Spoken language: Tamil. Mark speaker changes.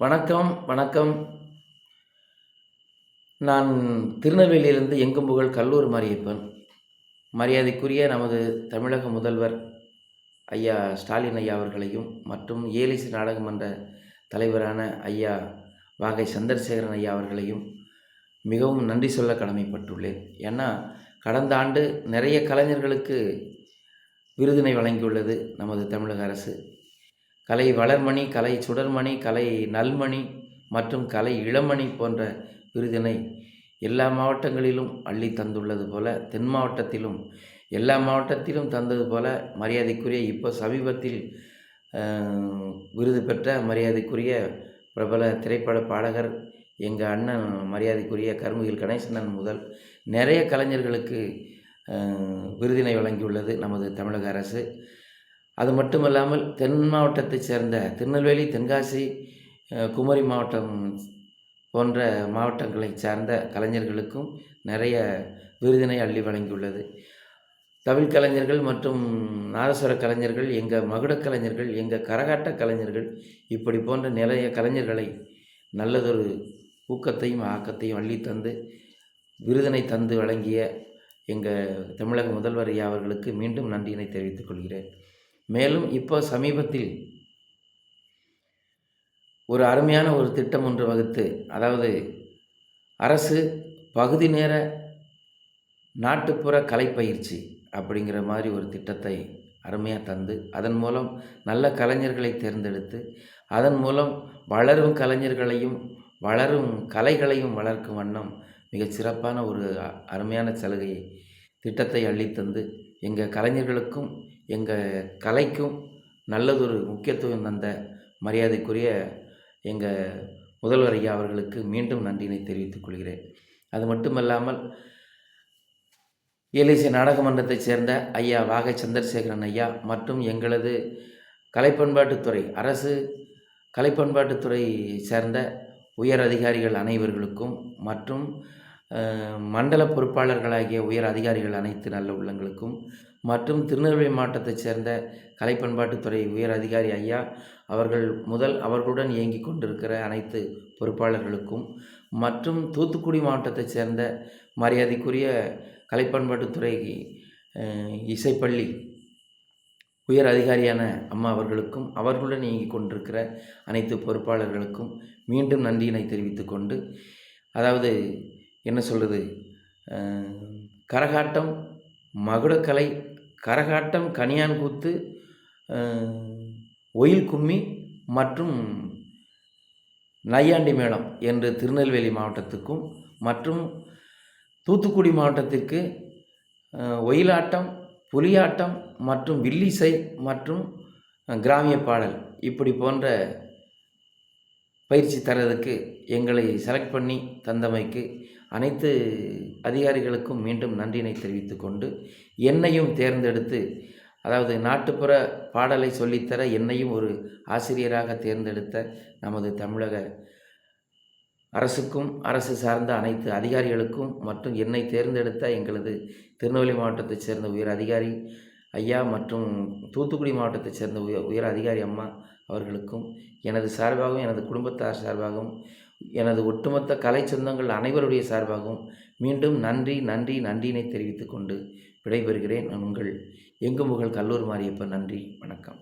Speaker 1: வணக்கம், வணக்கம். நான் திருநெல்வேலியிலிருந்து எங்கும் புகழ் கல்லூர் மாரியப்பன். மரியாதைக்குரிய நமது தமிழக முதல்வர் ஐயா ஸ்டாலின் ஐயா அவர்களையும், மற்றும் ஏலிசி நாடகமன்ற தலைவரான ஐயா வாகை சந்திரசேகரன் ஐயா அவர்களையும் மிகவும் நன்றி சொல்ல கடமைப்பட்டுள்ளேன். ஏன்னா, கடந்த ஆண்டு நிறைய கலைஞர்களுக்கு விருதினை வழங்கியுள்ளது நமது தமிழக அரசு. கலை வளர்மணி, கலை சுடர்மணி, கலை நல்மணி மற்றும் கலை இளமணி போன்ற விருதினை எல்லா மாவட்டங்களிலும் அள்ளி தந்துள்ளது போல, தென் மாவட்டத்திலும் எல்லா மாவட்டத்திலும் தந்தது போல, மரியாதைக்குரிய இப்போ சமீபத்தில் விருது பெற்ற மரியாதைக்குரிய பிரபல திரைப்பட பாடகர் எங்கள் அண்ணன் மரியாதைக்குரிய கருமுகில் கணேசனன் முதல் நிறைய கலைஞர்களுக்கு விருதினை வழங்கியுள்ளது நமது தமிழக அரசு. அது மட்டுமல்லாமல் தென் மாவட்டத்தைச் சேர்ந்த திருநெல்வேலி, தென்காசி, குமரி மாவட்டம் போன்ற மாவட்டங்களைச் சார்ந்த கலைஞர்களுக்கும் நிறைய விருதினை அள்ளி வழங்கியுள்ளது. தமிழ் கலைஞர்கள் மற்றும் நாதஸ்வர கலைஞர்கள், எங்கள் மகுடக் கலைஞர்கள், எங்கள் கரகாட்ட கலைஞர்கள், இப்படி போன்ற நிறைய கலைஞர்களை நல்லதொரு ஊக்கத்தையும் ஆக்கத்தையும் அள்ளி தந்து விருதினை தந்து வழங்கிய எங்கள் தமிழக முதல்வர் ஐயா அவர்களுக்கு மீண்டும் நன்றியினை தெரிவித்துக் கொள்கிறேன். மேலும் இப்போ சமீபத்தில் ஒரு அருமையான ஒரு திட்டம் ஒன்று வகுத்து, அதாவது அரசு பகுதி நேர நாட்டுப்புற கலைப்பயிற்சி அப்படிங்கிற மாதிரி ஒரு திட்டத்தை அருமையாக தந்து, அதன் மூலம் நல்ல கலைஞர்களை தேர்ந்தெடுத்து, அதன் மூலம் வளரும் கலைஞர்களையும் வளரும் கலைகளையும் வளர்க்கும் வண்ணம் மிகச் சிறப்பான ஒரு அருமையான சலுகையை திட்டத்தை அள்ளித்தந்து எங்கள் கலைஞர்களுக்கும் எங்கள் கலைக்கும் நல்லதொரு முக்கியத்துவம் தந்த மரியாதைக்குரிய எங்கள் முதல்வர் ஐயா அவர்களுக்கு மீண்டும் நன்றியினை தெரிவித்துக் கொள்கிறேன். அது மட்டுமல்லாமல் ஏலிசி நாடக மன்றத்தைச் சேர்ந்த ஐயா வாகை சந்திரசேகரன் ஐயா மற்றும் எங்களது கலைப்பண்பாட்டுத்துறை அரசு கலைப்பண்பாட்டுத்துறை சேர்ந்த உயர் அதிகாரிகள் அனைவர்களுக்கும் மற்றும் மண்டல பொறுப்பாளர்களாகிய உயர் அதிகாரிகள் அனைத்து நல்ல உள்ளங்களுக்கும் மற்றும் திருநெல்வேலி மாவட்டத்தைச் சேர்ந்த கலைப்பண்பாட்டுத்துறை உயர் அதிகாரி ஐயா அவர்கள் முதல் அவர்களுடன் இயங்கி கொண்டிருக்கிற அனைத்து பொறுப்பாளர்களுக்கும் மற்றும் தூத்துக்குடி மாவட்டத்தைச் சேர்ந்த மரியாதைக்குரிய கலைப்பண்பாட்டுத்துறை இசைப்பள்ளி உயர் அதிகாரியான அம்மா அவர்களுக்கும் அவர்களுடன் இயங்கி கொண்டிருக்கிற அனைத்து பொறுப்பாளர்களுக்கும் மீண்டும் நன்றியினை தெரிவித்து கொண்டு, அதாவது என்ன சொல்கிறது, கரகாட்டம், மகுடக்கலை, கரகாட்டம், கணியான்கூத்து, ஒயில் கும்மி மற்றும் நையாண்டி மேளம் என்று திருநெல்வேலி மாவட்டத்துக்கும் மற்றும் தூத்துக்குடி மாவட்டத்திற்கு ஒயிலாட்டம், புலியாட்டம் மற்றும் வில்லிசை மற்றும் கிராமிய பாடல் இப்படி போன்ற பயிற்சி தரதுக்கு எங்களை செலக்ட் பண்ணி தந்தமைக்கு அனைத்து அதிகாரிகளுக்கும் மீண்டும் நன்றியினை தெரிவித்து கொண்டு, என்னையும் தேர்ந்தெடுத்து, அதாவது நாட்டுப்புற பாடலை சொல்லித்தர என்னையும் ஒரு ஆசிரியராக தேர்ந்தெடுத்த நமது தமிழக அரசுக்கும் அரசு சார்ந்த அனைத்து அதிகாரிகளுக்கும் மற்றும் என்னை தேர்ந்தெடுத்த எங்களது திருநெல்வேலி மாவட்டத்தைச் சேர்ந்த உயர் அதிகாரி ஐயா மற்றும் தூத்துக்குடி மாவட்டத்தைச் சேர்ந்த உயர் அதிகாரி அம்மா அவர்களுக்கும் எனது சார்பாகவும் எனது குடும்பத்தார் சார்பாகவும் எனது ஒட்டுமொத்த கலை சொந்தங்கள் அனைவருடைய சார்பாகவும் மீண்டும் நன்றியினை தெரிவித்துக் கொண்டு விடைபெறுகிறேன். நான் உங்கள் எங்கும் புகழ் கல்லூர் மாரியப்பன். நன்றி, வணக்கம்.